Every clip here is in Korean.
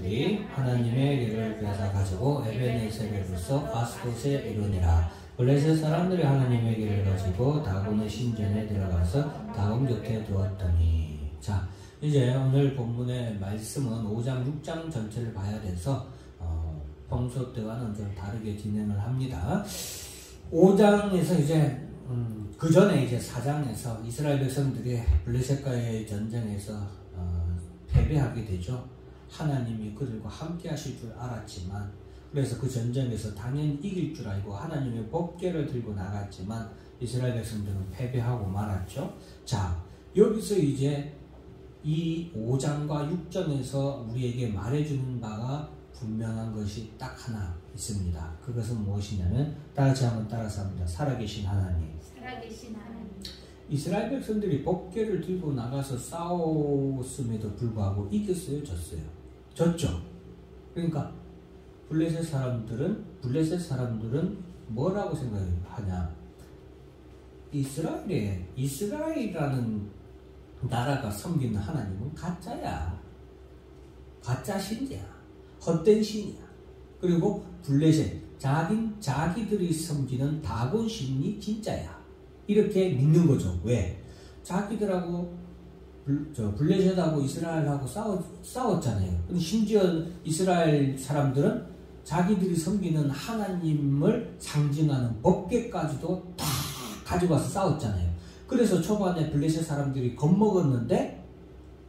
사람들이 하나님의 길을 빼앗아 가지고 에베네셀에서 아스돗에 이르니라. 블레셋 사람들이 하나님의 길을 가지고 다곤의 신전에 들어가서 다곤 곁에 두었더니. 자, 이제 오늘 본문의 말씀은 5장 6장 전체를 봐야 돼서 평소 때와는 좀 다르게 진행을 합니다. 5장에서 이제 그 전에 이제 4장에서 이스라엘 백성들이 블레셋과의 전쟁에서 패배하게 되죠. 하나님이 그들과 함께 하실 줄 알았지만, 그래서 그 전쟁에서 당연히 이길 줄 알고 하나님의 법궤를 들고 나갔지만 이스라엘 백성들은 패배하고 말았죠. 자, 여기서 이제 이 5장과 6장에서 우리에게 말해주는 바가 분명한 것이 딱 하나 있습니다. 그것은 무엇이냐면, 다 같이 한번 따라서 합니다. 살아계신 하나님. 살아계신 하나님. 이스라엘 백성들이 법궤를 들고 나가서 싸웠음에도 불구하고 이겼어요, 졌어요? 졌죠. 그러니까 블레셋 사람들은 뭐라고 생각하냐? 이스라엘이라는 나라가 섬기는 하나님은 가짜야. 가짜 신이야. 헛된 신이야. 그리고 블레셋, 자기들이 섬기는 다곤 신이 진짜야. 이렇게 믿는 거죠. 왜? 자기들하고 블레셋하고 이스라엘하고 싸웠잖아요. 근데 심지어 이스라엘 사람들은 자기들이 섬기는 하나님을 상징하는 법궤까지도 다 가지고 와서 싸웠잖아요. 그래서 초반에 블레셋 사람들이 겁먹었는데,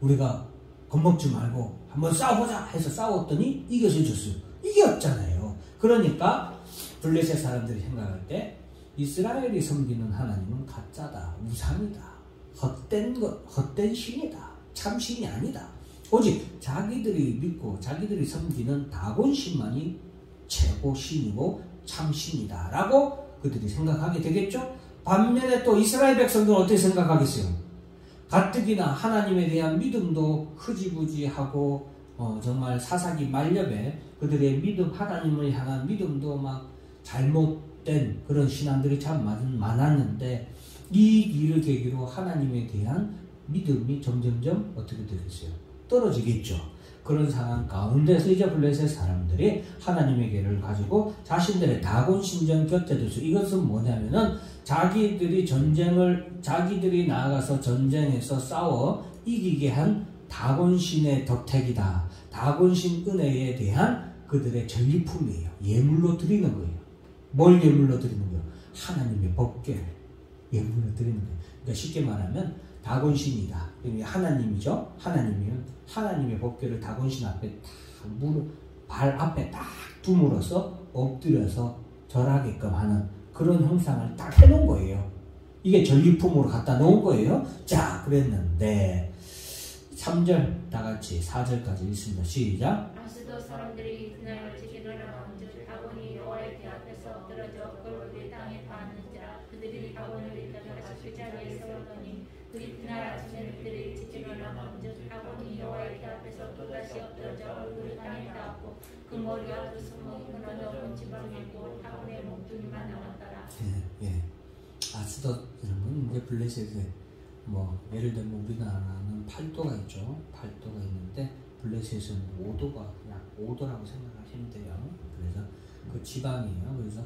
우리가 겁먹지 말고 한번 싸워보자 해서 싸웠더니 이겨서 졌어요. 이겼잖아요. 그러니까 블레셋 사람들이 생각할 때 이스라엘이 섬기는 하나님은 가짜다, 우상이다, 헛된 신이다, 참 신이 아니다. 오직 자기들이 믿고 자기들이 섬기는 다곤 신만이 최고 신이고 참 신이다 라고 그들이 생각하게 되겠죠. 반면에 또 이스라엘 백성들은 어떻게 생각하겠어요? 가뜩이나 하나님에 대한 믿음도 흐지부지하고 정말 사사기 말렵에 그들의 믿음, 하나님을 향한 믿음도 막 잘못된 그런 신앙들이 참 많았는데, 이 일을 계기로 하나님에 대한 믿음이 점점점 어떻게 되겠어요? 떨어지겠죠. 그런 상황 가운데서 이제 블레셋 사람들이 하나님의 계를 가지고 자신들의 다곤 신전 곁에 두서, 이것은 뭐냐면은 자기들이 나아가서 전쟁에서 싸워 이기게 한 다곤 신의 덕택이다. 다곤 신 은혜에 대한 그들의 전리품이에요. 예물로 드리는 거예요. 뭘 예물로 드리는 거예요? 하나님의 법궤를 예물로 드리는 거예요. 그러니까 쉽게 말하면 다곤 신이다. 하나님이죠. 하나님이면 하나님의 법궤를 다곤 신 앞에 발 앞에 딱 둠으로써 엎드려서 절하게끔 하는 그런 형상을 딱 해놓은 거예요. 이게 전리품으로 갖다 놓은 거예요. 자, 그랬는데 3절 다 같이 4절까지 읽습니다. 시작. 아스돗 사람들이 그날 지키러 나온즉 다곤이 여호와의 궤 앞에서 엎드러져 그를 땅에 파는지라. 그들이 다곤을 일으켜서 그 자리에 세우더니 그날 아침에 그들이 지키러 나온즉 다곤이 여호와의 궤 앞에서 또다시 엎드러져 얼굴을 땅에 닿았고 그 머리가 두 손목이 끊어져 본지방에 있고 다곤의 몸뚱이만 남았더라. 예. 아스돗 이런 건 이제 블레셋에 예를 들면 우리나라는 8도가 있죠. 8도가 있는데 블레셋은 5도가 그냥 5도라고 생각하시면 돼요. 그래서 그 지방이에요. 그래서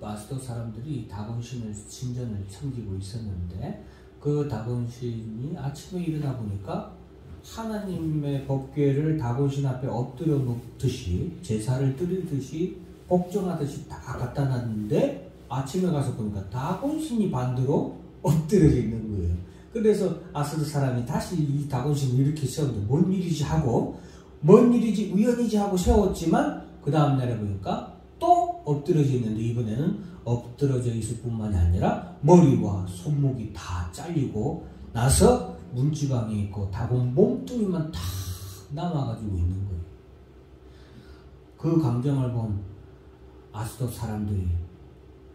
아스돗 사람들이 다곤 신전을 섬기고 있었는데, 그 다곤 신이 아침에 일어나 보니까 하나님의 법궤를 다곤 신 앞에 엎드려 놓듯이 제사를 드리듯이 복종하듯이 다 갖다 놨는데, 아침에 가서 보니까 다곤 신이 반대로 엎드려져 있는 거예요. 그래서 아스돗 사람이 다시 이 다곤 신을 이렇게 세웠는데 뭔 일이지 하고, 뭔 일이지 우연이지 하고 세웠지만 그 다음날에 보니까 또 엎드려져 있는데, 이번에는 엎드려져 있을 뿐만이 아니라 머리와 손목이 다 잘리고 나서 문지방에 있고 다곤 몸뚱이만 다 남아가지고 있는 거예요. 그 광경을 본 아스돗 사람들이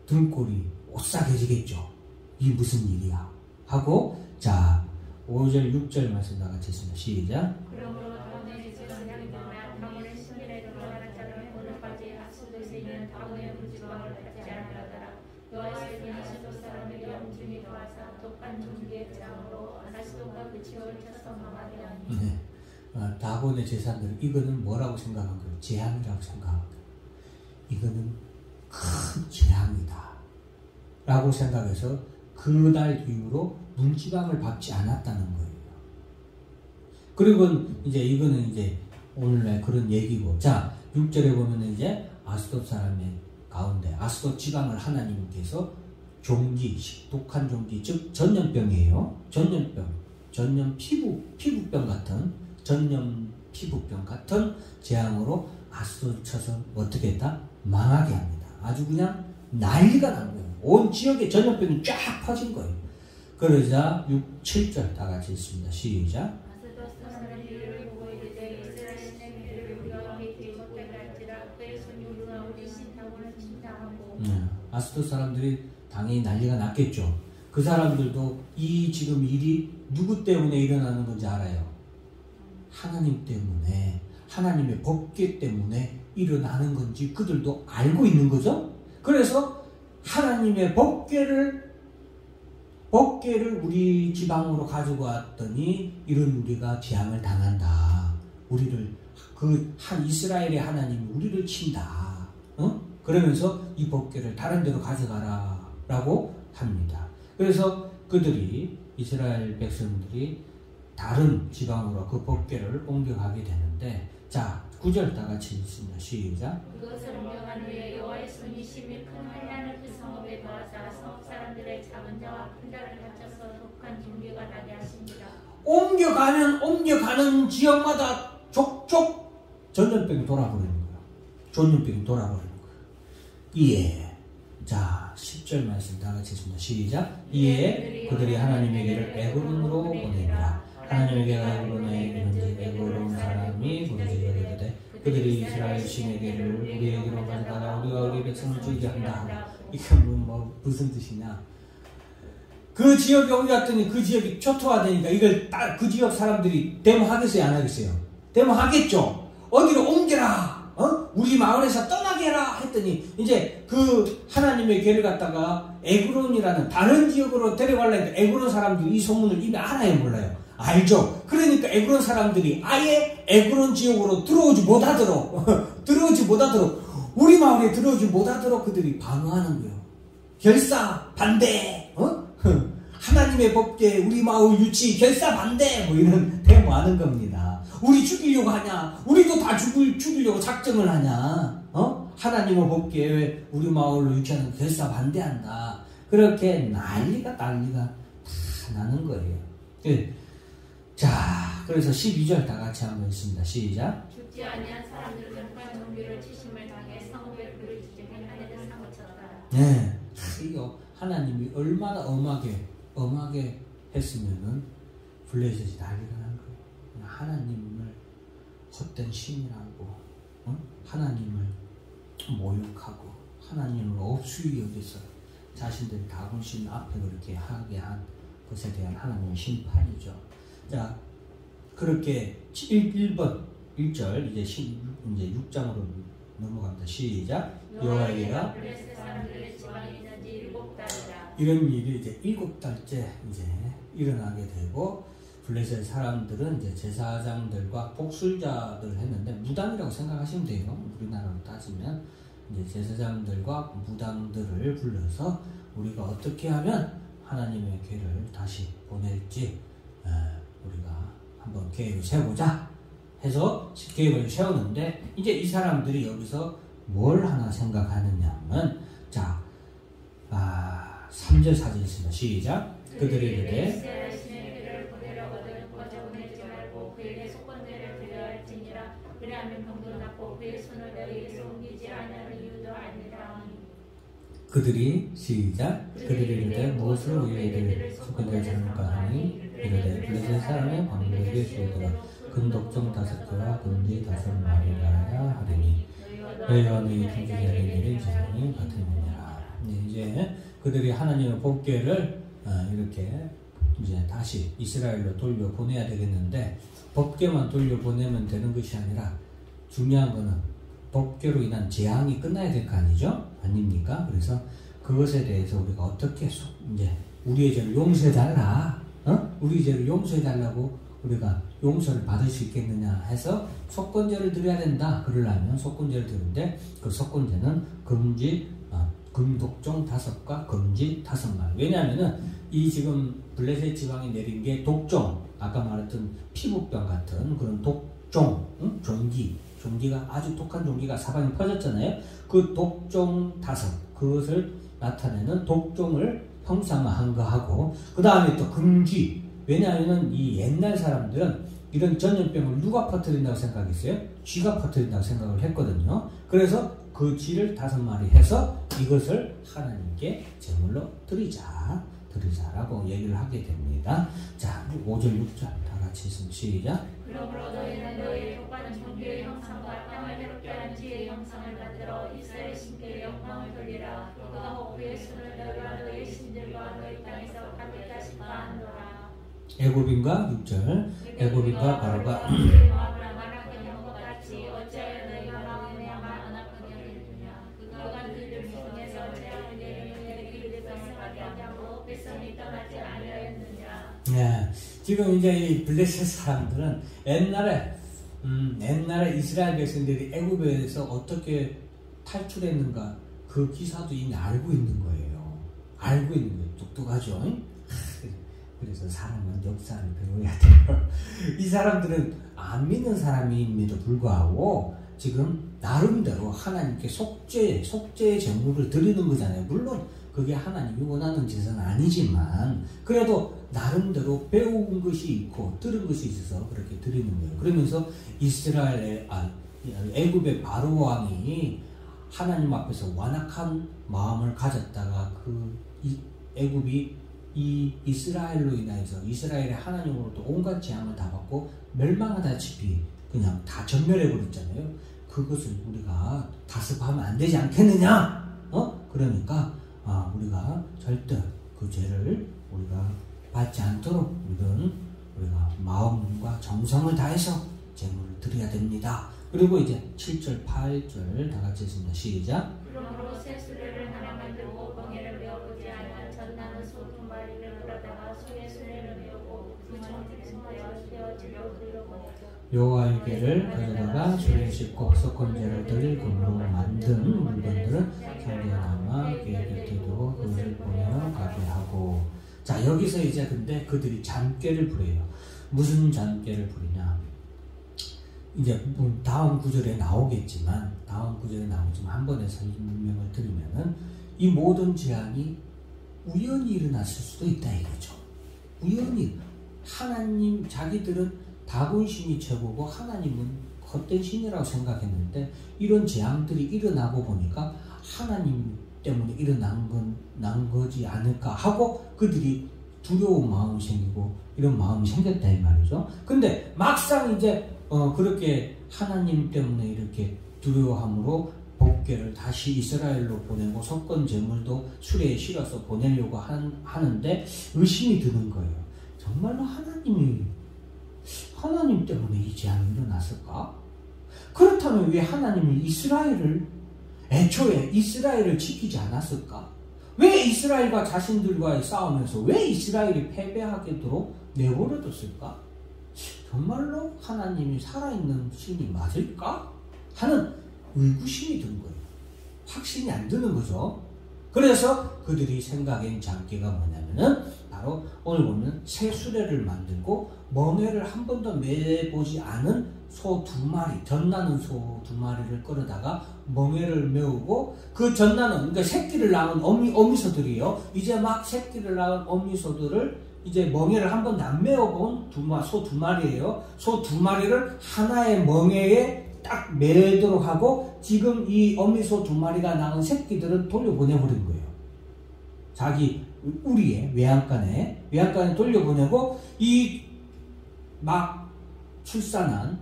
등골이 오싹해지겠죠. 이 무슨 일이야 하고, 자 5절 6절 말씀 다 같이 했습니다. 시작. 그러므로 다곤의 지방을 향하여 다곤의 신들의 돌아가는 자는 오늘까지 아스돗에 있는 다곤의 문지방을 받지 아니하더라. 여호와의 궤는 아스돗 사람에게 엄중히 도와서 독한 종기의 재앙으로 아스돗과 그 지역을 쳐서 망하게 하니. 다곤의 제사장들은 이거는 뭐라고 생각한 거예요? 재앙이라고 생각한 거예요. 이거는 큰 재앙이다 라고 생각해서 그날 이후로 문지방을 받지 않았다는 거예요. 그리고 이제 이거는 이제 오늘날 그런 얘기고, 자 6절에 보면 이제 아스돗 사람의 가운데 아스돗 지방을 하나님께서 종기, 독한 종기, 즉 전염병이에요. 전염 피부병 같은 전염 피부병 같은 재앙으로 아스돗 쳐서 어떻게 했다? 망하게 합니다. 아주 그냥 난리가 난 거예요. 온 지역에 전염병이 쫙 퍼진 거예요. 그러자 6, 7절 다 같이 읽습니다. 시작. 아스돗 사람들이 당연히 난리가 났겠죠. 그 사람들도 이 지금 일이 누구 때문에 일어나는 건지 알아요. 하나님 때문에, 하나님의 법궤 때문에 일어나는 건지 그들도 알고 있는 거죠. 그래서 하나님의 법궤를 우리 지방으로 가지고 왔더니 이런 우리가 재앙을 당한다. 우리를 한 이스라엘의 하나님이 우리를 친다. 그러면서 이 법궤를 다른 데로 가져가라 라고 합니다. 그래서 그들이 이스라엘 백성들이 다른 지방으로 그 법궤를 옮겨가게 되는데, 자 9절 다 같이 읽습니다. 시작. 그것을 옮겨간 후에 여호와의 손이 심히 큰 환난을 그 성읍에 더하사 성읍 사람들의 작은 자와 큰 자를 다쳐서 독한 징계가 나게 하십니다. 옮겨가는 지역마다 족족 전염병이 돌아버리는 거예요. 전염병이 돌아버리는 거예요. 이에, 자 10절 말씀 다 같이 읽습니다. 시작. 이에 그들이 하나님에게를 에그론으로 보내니라. 하나님에게가 에그론에 이른즉 에그론 사람이 부르짖어 이르되 그들이 이스라엘 신에게를 우리에게로 가져다가 우리가 우리 백성을 죽이게 한다. 이게 무슨 뜻이냐? 그 지역에 옮겼더니 그 지역이 초토화되니까 이걸 딱 그 지역 사람들이 데모하겠어요, 안 하겠어요? 데모하겠죠. 어디로 옮겨라. 우리 마을에서 떠나게 해라 했더니 이제 그 하나님의 궤를 갖다가 에그론이라는 다른 지역으로 데려가려니까 에그론 사람들이 이 소문을 이미 알아요, 몰라요? 알죠. 그러니까 에그론 사람들이 아예 에그론 지역으로 들어오지 못하도록 우리 마을에 들어오지 못하도록 그들이 방어하는 거예요. 결사 반대. 하나님의 법궤 우리 마을 유치 결사 반대 이런 데모하는 겁니다. 우리 죽이려고 하냐? 우리도 다 죽이려고 작정을 하냐? 하나님의 법궤 우리 마을로 유치하는 결사 반대한다. 그렇게 난리가 다 나는 거예요. 자, 그래서 12절 다 같이 한번 읽습니다. 시작. 죽지 아니한 사람들은 독한 종기를 치심을 당해 성읍에 불을 지르며 하늘을 사고쳤다. 네, 이거 하나님이 얼마나 엄하게 했으면은 블레셋이 난리가 난 거예요. 하나님을 헛된 신이라고, 하나님을 모욕하고 하나님을 없이 여기서 자신들이 다곤신 앞에 그렇게 하게 한 것에 대한 하나님의 심판이죠. 자, 그렇게 1번 1절 이제 6장으로 넘어갑니다. 시작. 여호와에게가 블레셋 사람들의 지방에 있는지 7달이라. 이런 일이 이제 7달째 이제 일어나게 되고, 블레셋 사람들은 이제 제사장들과 복술자들 했는데 무당이라고 생각하시면 돼요. 우리나라로 따지면 이제 제사장들과 무당들을 불러서 우리가 어떻게 하면 하나님의 궤를 다시 보낼지 우리가 한번 계획을 세우자 해서 계획을 세우는데, 이제 이 사람들이 여기서 뭘 하나 생각하느냐면, 자 3절 4절 있습니다. 시작. 그들이 이르되 그에게 속건제를 드려야 할지니라. 그리하면 병도 낫고 그의 손을 너희에게서 옮기지 아니하는 이유도 아니라. 그들이 시작. 그들이 이르되 무엇을 우리에게 속건제를 드릴까 하니 이르되 블레셋 사람의 방백에 주어들어 금독종 5개와 금지 5마리라 하리니 너희와 너희 통치자의 일은 지상이 같으니라. 이제 그들이 하나님의 법궤를 이렇게 이제 다시 이스라엘로 돌려보내야 되겠는데, 법궤만 돌려보내면 되는 것이 아니라 중요한 거는 법궤로 인한 재앙이 끝나야 될 거 아니죠? 아닙니까? 그래서 그것에 대해서 우리가 어떻게 이제 우리의 죄를 용서해달라, 우리 죄를 용서해달라고 우리가 용서를 받을 수 있겠느냐 해서 속건제를 드려야 된다. 그러려면 속건제를 드리는데 그 속건제는 금독종 5과 금지 5마리. 왜냐하면은 이 지금 블레셋 지방이 내린 게 독종, 아까 말했던 피부병 같은 그런 독종, 종기가 아주 독한 종기가 사방에 퍼졌잖아요. 그 독종 5, 그것을 나타내는 독종을 형상화한 거하고, 그 다음에 또 금쥐. 왜냐하면 이 옛날 사람들은 이런 전염병을 누가 퍼뜨린다고 생각했어요? 쥐가 퍼뜨린다고 생각을 했거든요. 그래서 그 쥐를 5마리 해서 이것을 하나님께 제물로 드리자라고 얘기를 하게 됩니다. 자, 5절 6절 다 같이 있으면 시작. 그러므로 너희는 너희의 똑바른 종교의 형상과 땅을 해롭게 하는 지의 형상을 만들어 이스라엘 신께 영광을 돌리라. 그가 혹부의 손을 너희와 너희 신들과 너희 땅에서 가볍게 하실까 하노라. 애굽인과 6절. 애굽인과 바로가 네, 지금 이제 이 블레셋 사람들은 옛날에 이스라엘 백성들이 애굽에서 어떻게 탈출했는가 그 기사도 이미 알고 있는 거예요. 알고 있는 거예요. 똑똑하죠. 그래서 사람은 역사를 배워야 돼요. 이 사람들은 안 믿는 사람임에도 불구하고 지금 나름대로 하나님께 속죄의 제물을 드리는 거잖아요. 물론 그게 하나님이 원하는 짓은 아니지만 그래도 나름대로 배운 것이 있고 들은 것이 있어서 그렇게 드리는 거예요. 그러면서 애굽의 바로 왕이 하나님 앞에서 완악한 마음을 가졌다가 애굽이 이 이스라엘로 인해서 이스라엘의 하나님으로부터 온갖 재앙을 다 받고 멸망하다시피 그냥 다 전멸해버렸잖아요. 그것을 우리가 다습하면 안 되지 않겠느냐? 그러니까 우리가 절대 그 죄를 우리가 받지 않도록 우리가 마음과 정성을 다해서 제물을 드려야 됩니다. 그리고 이제 7절, 8절 다 같이 했습니다. 시작. 그러므로 새 수레를 하나 만들고 멍에를 메어보지 않은 전나는 소 2마리를 끌어다가 소의 수레를 메우고 그 정직하여 되어지려 두려고 여호와께를 가져다가 수레에 싣고 속건제를 드릴 금으로 만든 물건들은 상대에 담아 그의 곁에 두고 그것을 보내어 가게 하고. 자, 여기서 이제 근데 그들이 잔꾀를 부려요. 무슨 잔꾀를 부리냐? 이제 다음 구절에 나오겠지만 한 번에 설명을 드리면은 이 모든 재앙이 우연히 일어났을 수도 있다 이거죠. 우연히 하나님 자기들은 다곤신이 최고고 하나님은 헛된 신이라고 생각했는데 이런 재앙들이 일어나고 보니까 하나님 때문에 일어난 거지 않을까 하고 그들이 두려운 마음이 생기고 이런 마음이 생겼다 이 말이죠. 근데 막상 이제 그렇게 하나님 때문에 이렇게 두려워함으로 복궤를 다시 이스라엘로 보내고 속건 제물도 수레에 실어서 보내려고 하는데 의심이 드는 거예요. 정말로 하나님 때문에 이 재앙이 일어났을까? 그렇다면 왜 하나님이 애초에 이스라엘을 지키지 않았을까? 왜 이스라엘과 자신들과의 싸움에서 왜 이스라엘이 패배하게도록 내버려뒀을까? 정말로 하나님이 살아있는 신이 맞을까? 하는 의구심이 든 거예요. 확신이 안 드는 거죠. 그래서 그들이 생각한 장기가 뭐냐면은 바로 오늘 보면 새 수레를 만들고 멍에를 한 번도 매보지 않은 소 2마리, 젖나는 소 2마리를 끌어다가 멍에를 메우고 그 젖나는, 그러니까 새끼를 낳은 어미소들이에요. 이제 막 새끼를 낳은 어미소들을 이제 멍에를 한 번도 안 메워본 소 2마리예요. 소 2마리를 하나의 멍에에 딱 매도록 하고 지금 이 어미소 2마리가 낳은 새끼들은 돌려보내버린 거예요. 자기 우리의 외양간에 돌려보내고 이 막 출산한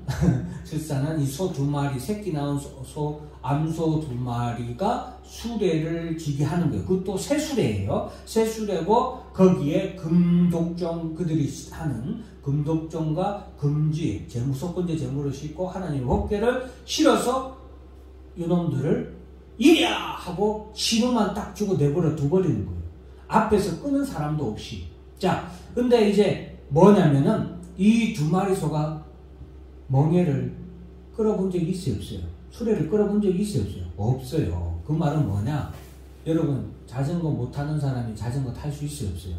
이 소 2마리, 새끼 낳은 암소 2마리가 수레를 지게 하는 거예요. 그것도 새 수레예요. 새 수레고 거기에 금독종, 그들이 하는 금독종과 금지, 속건제 제물을 싣고 하나님의 법궤를 실어서 이놈들을 이랴 하고 신호만 딱 주고 내버려 두버리는 거예요. 앞에서 끄는 사람도 없이. 자, 근데 이제 뭐냐면은 이 두 마리 소가 멍에를 끌어본 적이 있어요, 없어요? 수레를 끌어본 적이 있어요, 없어요? 없어요. 그 말은 뭐냐? 여러분, 자전거 못 타는 사람이 자전거 탈 수 있어요, 없어요?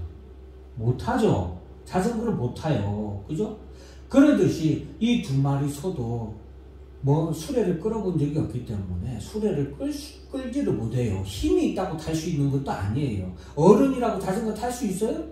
못 타죠. 자전거를 못 타요. 그죠? 그러듯이 이 두 마리 소도 뭐 수레를 끌어본 적이 없기 때문에 수레를 끌지를 못해요. 힘이 있다고 탈 수 있는 것도 아니에요. 어른이라고 자전거 탈 수 있어요?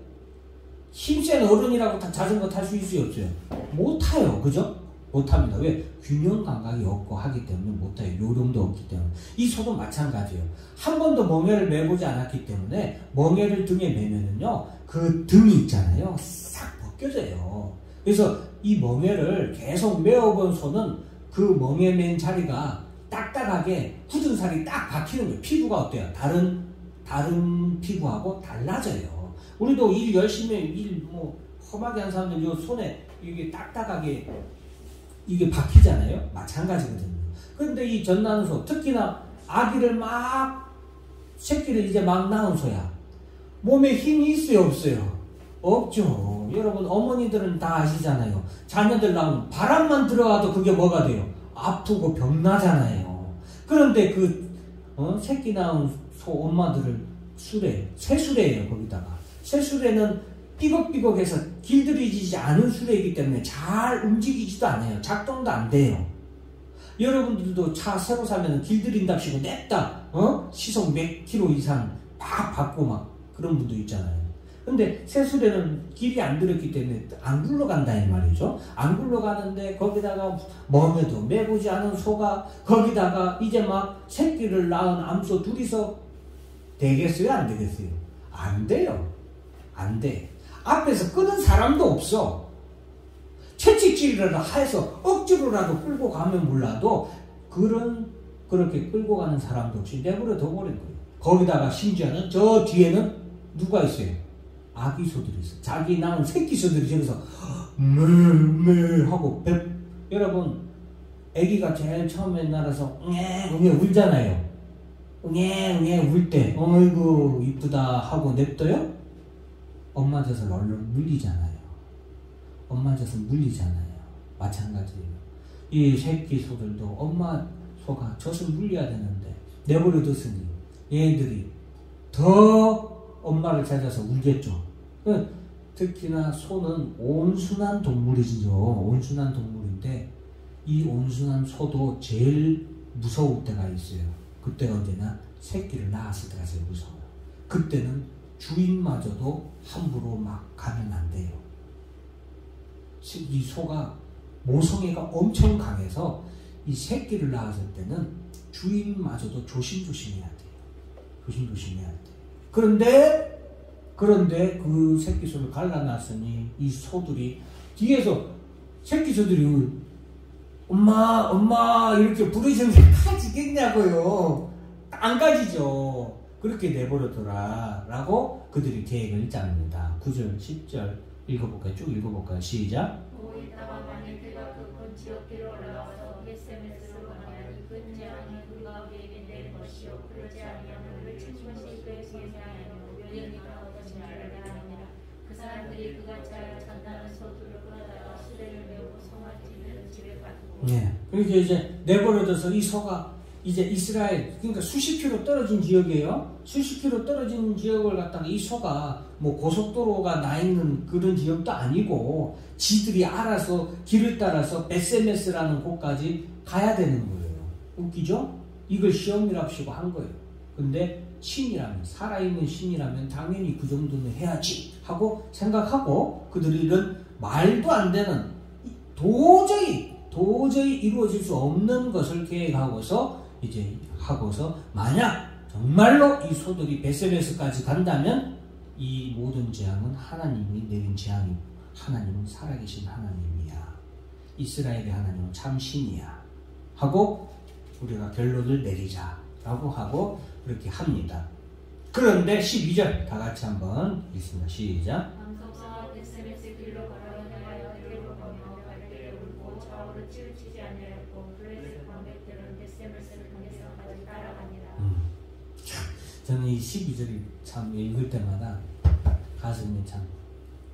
힘센 어른이라고 자전거 탈 수 있어요, 없어요? 못 타요. 그죠? 못 탑니다. 왜? 균형 감각이 없고 하기 때문에 못 타요. 요령도 없기 때문에. 이 소도 마찬가지예요. 한 번도 멍에를 매보지 않았기 때문에 멍에를 등에 매면은요, 그 등이 있잖아요. 싹 벗겨져요. 그래서 이 멍에를 계속 메어본 소는 그 멍에 맨 자리가 딱딱하게 굳은 살이 딱 박히는 거예요. 피부가 어때요? 다른 피부하고 달라져요. 우리도 일 열심히 험하게 한 사람들 요 손에 이게 딱딱하게 이게 박히잖아요. 마찬가지거든요. 그런데 이 젖나는 소, 특히나 새끼를 이제 막 낳은 소야. 몸에 힘이 있어요, 없어요? 없죠. 여러분, 어머니들은 다 아시잖아요. 자녀들 낳으면 바람만 들어와도 그게 뭐가 돼요? 아프고 병나잖아요. 그런데 새끼 낳은 소 엄마들을 새수레예요, 거기다가. 새수레는 삐걱삐걱해서 길들이지 않은 수레이기 때문에 잘 움직이지도 않아요. 작동도 안 돼요. 여러분들도 차 새로 사면 길들인답시고 냈다, 시속 몇 킬로 이상 막 받고 막 그런 분도 있잖아요. 근데 새수레는 길이 안 들었기 때문에 안 굴러간다 이 말이죠. 안 굴러가는데 거기다가 멍에도 매보지 않은 소가 거기다가 이제 막 새끼를 낳은 암소 둘이서 되겠어요, 안 되겠어요? 안 돼요. 안 돼. 앞에서 끄는 사람도 없어. 채찍질이라도 해서 억지로라도 끌고 가면 몰라도 그렇게 끌고 가는 사람도 없이 내버려 둬버린 거예요. 거기다가 심지어는 저 뒤에는 누가 있어요? 아기 소들이 있어요. 자기 낳은 새끼 소들이 저기서 매 하고 여러분, 아기가 제일 처음에 날아서 웅에 울잖아요. 웅에 울 때 어이구 이쁘다 하고 냅둬요? 엄마 젖을 얼른 물리잖아요. 엄마 젖을 물리잖아요. 마찬가지예요. 이 새끼 소들도 엄마 소가 젖을 물려야 되는데 내버려 뒀으니 얘들이 더 엄마를 찾아서 울겠죠. 특히나 소는 온순한 동물이죠. 온순한 동물인데 이 온순한 소도 제일 무서울 때가 있어요. 그때가 언제나 새끼를 낳았을 때가 제일 무서워요. 그때는 주인마저도 함부로 막 가면 안 돼요. 이 소가 모성애가 엄청 강해서 이 새끼를 낳았을 때는 주인마저도 조심조심해야 돼요. 조심조심해야 돼요. 그런데 그 새끼 소를 갈라놨으니 이 소들이 뒤에서 새끼 소들이 엄마 이렇게 부르시면서 가지겠냐고요. 안 가지죠. 그렇게 내버려둬라 라고 그들이 계획을 짭니다. 9절 10절 읽어볼까요? 쭉 읽어볼까요? 시작. 이따가 만일 그가 그 본 지역길로 올라와서 벳세메스로 가면 이 근장이 그가 그에게 낼 것이요 그러지 아니하면 그를 칠 것이 그의 손에 아니하며 여인이가 얻어진 줄 아니하니라. 그 사람들이 그가 자야 잔나는 소들을 끌어다가 수레를 메고 성화집에는 집에 가두고. 네. 그렇게 이제 내버려둬서 이 소가 이제 이스라엘, 그러니까 수십 킬로 떨어진 지역이에요. 수십 킬로 떨어진 지역을 갖다가 이 소가 뭐 고속도로가 나 있는 그런 지역도 아니고 지들이 알아서 길을 따라서 벳세메스라는 곳까지 가야 되는 거예요. 웃기죠? 이걸 시험이랍시고 한 거예요. 근데 신이라면, 살아있는 신이라면 당연히 그 정도는 해야지 하고 생각하고 그들이 이런 말도 안 되는 도저히 이루어질 수 없는 것을 계획하고서 만약 정말로 이 소들이 벳세메스까지 간다면 이 모든 재앙은 하나님이 내린 재앙이고 하나님은 살아계신 하나님이야. 이스라엘의 하나님은 참 신이야. 하고 우리가 결론을 내리자라고 하고 그렇게 합니다. 그런데 12절 다 같이 한번 읽습니다. 시작. 암송사와 벳세메스 길로 걸어가며 길로 가며 발길에 울고 좌우를 치우치지 아니하였고 블레셋 방백들은 벳세메스를 통해서 따라갑니다. 저는 이 12절이 참 읽을 때마다 가슴이 참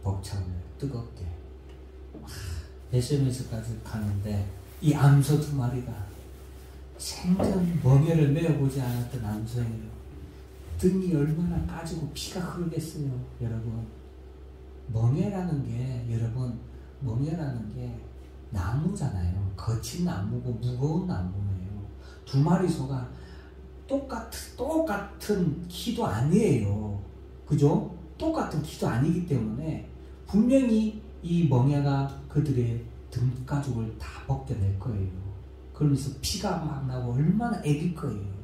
벅차오네요. 뜨겁게. 베세메스까지 가는데 이 암소 2마리가 생전 멍에를 메어보지 않았던 암소예요. 등이 얼마나 까지고 피가 흐르겠어요. 여러분, 멍에라는 게 나무잖아요. 거친 나무고 무거운 나무예요. 2마리 소가 똑같은 키도 아니에요. 그죠? 똑같은 키도 아니기 때문에 분명히 이 멍에가 그들의 등가죽을 다 벗겨낼 거예요. 그러면서 피가 막 나고 얼마나 애길 거예요.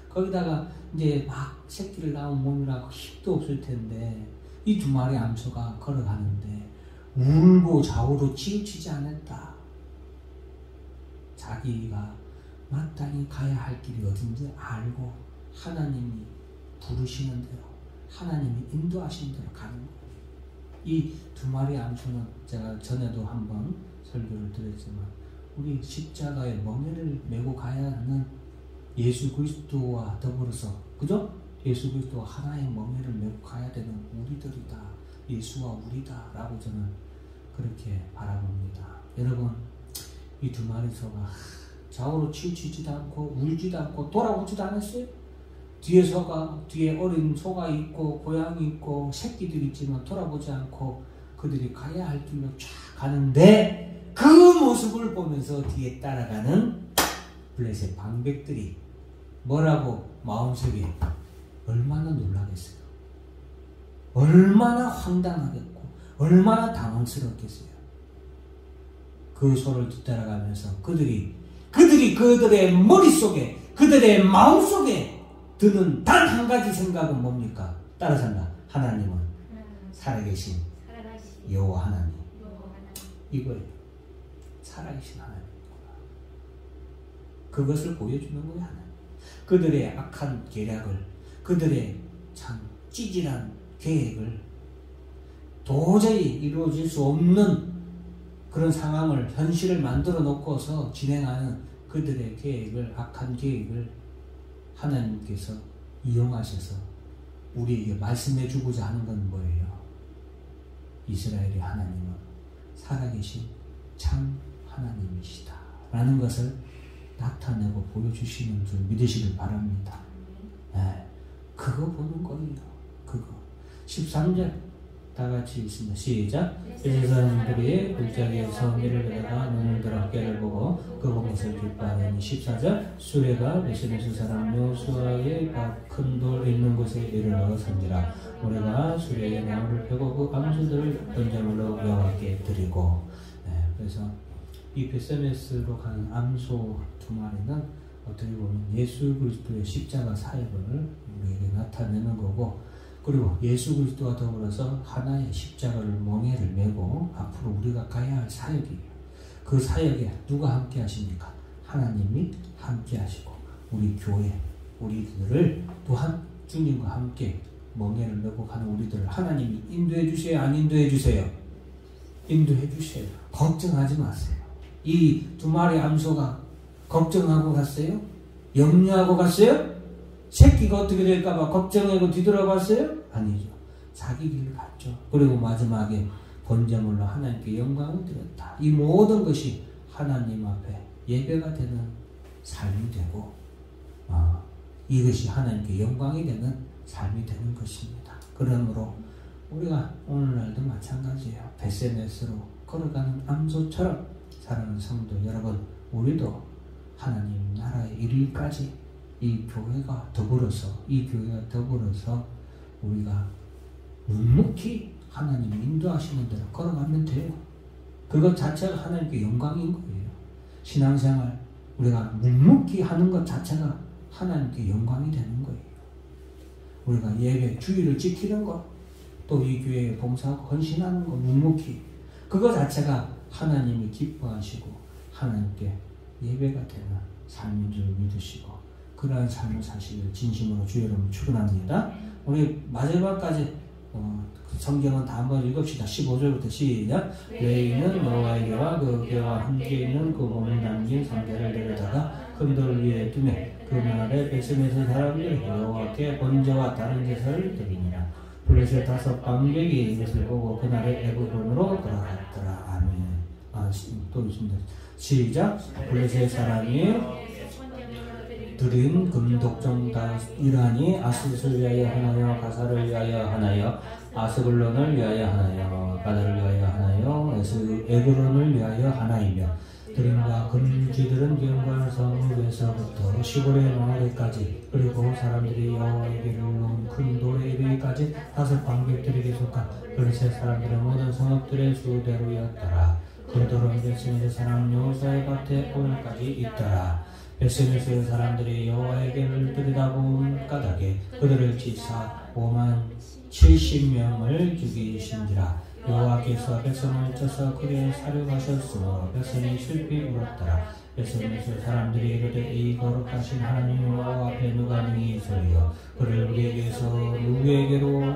거기다가 이제 막 새끼를 낳은 몸이라고 힘도 없을 텐데 이 2마리 암소가 걸어가는데 울고 좌우로 치우치지 않았다. 자기가 마땅히 가야 할 길이 어딘지 알고 하나님이 부르시는 대로 하나님이 인도하시는 대로 가는 거예요. 이 2마리 암소는 제가 전에도 한번 설교를 드렸지만 우리 십자가의 멍에를 메고 가야 하는 예수 그리스도와 더불어서, 그죠? 예수 그리스도와 하나의 멍에를 메고 가야 되는 우리들이다. 예수와 우리다 라고 저는 그렇게 바라봅니다. 여러분, 이 2마리 소가 좌우로 치우치지도 않고 울지도 않고 돌아오지도 않았어요. 뒤에 어린 소가 있고 고양이 있고 새끼들이 있지만 돌아보지 않고 그들이 가야 할 길로 쫙 가는데 그 모습을 보면서 뒤에 따라가는 블레셋 방백들이 뭐라고 마음속에 얼마나 놀라겠어요. 얼마나 황당하겠고 얼마나 당황스럽겠어요. 그 소를 뒤따라가면서 그들이 그들의 머릿속에 그들의 마음속에 드는 단 한 가지 생각은 뭡니까? 따라 산다. 하나님은 살아계신 여호와 하나님. 이거예요. 살아계신 하나님이구나. 그것을 보여주는 거예요. 하나님. 그들의 악한 계략을, 그들의 참 찌질한 계획을 도저히 이루어질 수 없는 그런 상황을, 현실을 만들어 놓고서 진행하는 그들의 계획을, 악한 계획을 하나님께서 이용하셔서 우리에게 말씀해 주고자 하는 건 뭐예요? 이스라엘의 하나님은 살아계신 참 하나님이시다 라는 것을 나타내고 보여주시는 줄 믿으시길 바랍니다. 네, 그거 보는 거예요. 그거. 13절 다 같이 읽습니다. 시작. 이스라엘 사람들이 골짜기에 성미를 베다가 눈을 들어 깨를 보고 그 것을 기뻐하니. 14절. 수레가 베세메스 사람 여호수아의 큰 돌 있는 곳에 이르러 선지라. 우리가 수레에 나무를 펴고 그 암소들을 번제물로 여호와께 드리고. 네, 그래서 이 베세메스로 가는 암소 2마리는 어떻게 보면 예수 그리스도의 십자가 사역을 우리에게 나타내는 거고, 그리고 예수 그리스도와 더불어서 하나의 십자가를 멍에를 메고 앞으로 우리가 가야 할 사역이에요. 그 사역에 누가 함께 하십니까? 하나님이 함께 하시고 우리 교회, 우리들을 또한 주님과 함께 멍에를 메고 가는 우리들을 하나님이 인도해 주세요? 안 인도해 주세요? 인도해 주세요. 걱정하지 마세요. 이 2마리 암소가 걱정하고 갔어요? 염려하고 갔어요? 새끼가 어떻게 될까봐 걱정하고 뒤돌아봤어요? 아니죠. 자기 길을 갔죠. 그리고 마지막에 번제물로 하나님께 영광을 드렸다. 이 모든 것이 하나님 앞에 예배가 되는 삶이 되고, 이것이 하나님께 영광이 되는 삶이 되는 것입니다. 그러므로 우리가 오늘날도 마찬가지예요. 베세메스로 걸어가는 암소처럼 사랑하는 성도 여러분, 우리도 하나님 나라에 이르기까지 이 교회가 더불어서 우리가 묵묵히 하나님 인도하시는 대로 걸어가면 돼요. 그것 자체가 하나님께 영광인 거예요. 신앙생활 우리가 묵묵히 하는 것 자체가 하나님께 영광이 되는 거예요. 우리가 예배 주의를 지키는 것, 또 이 교회에 봉사하고 헌신하는 것 묵묵히, 그것 자체가 하나님이 기뻐하시고 하나님께 예배가 되는 삶인 줄 믿으시고 그러한 삶을 사시길 진심으로 주의 이름으로 축원합니다. 우리 마지막까지 성경은 다 한번 읽읍시다. 15절부터 시작. 레위는 여호와에게와 그 궤와 함께 있는 그 몸을 남긴 상대를 내려다가 큰 돌 위에 두며 그날에 베세메스 사람들이 여호와께 번제와 다른 제사를 드리니라. 블레셋 5 방백이 이것을 보고 그날에 애굽으로 돌아갔더라. 아멘. 또 있습니다. 시작. 블레셋 사람이 드린 금독종 다 이러하니 아스를 위하여 하나요, 가사를 위하여 하나요, 아스글론을 위하여 하나요, 가다를 위하여 하나요, 에그론을 위하여 하나이며 드림과 금쥐들은 기름과 성읍에서부터 시골의 마을에까지 그리고 사람들이 여호와에게를 놓은 큰 돌에 이르기까지 다섯 방백들에게 속한 블레셋 사람들의 모든 성읍들의 수대로였더라. 그 돌은 베스메스 사람 여호사의 밭에 오늘까지 있더라. 베스메스 사람들이 여호와에게를 들여다본 까닭에 그들을 치사 50,070명을 죽이신지라. 여호와께서 백성을 쪄서 크게 사륙하셨으므로 백성이 슬피 울었더라. 베스메스 사람들이 이르되 이 거룩하신 하나님 여호와 앞에 누가 능히 서리요 그를 우리에게서 누구에게로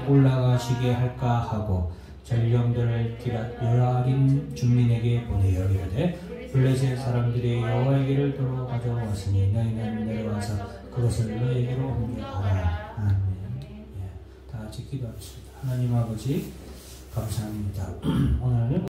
올라가시게 할까 하고 전령들을 기랏 여아림 주민에게 보내어 이르되 블레셋 사람들이 여호와에게를 도로 가져왔으니 너희는 내려와서 그것을 너희에게로 옮겨가라. 아멘. 다 같이 기도합시다. 하나님 아버지 감사합니다. 오늘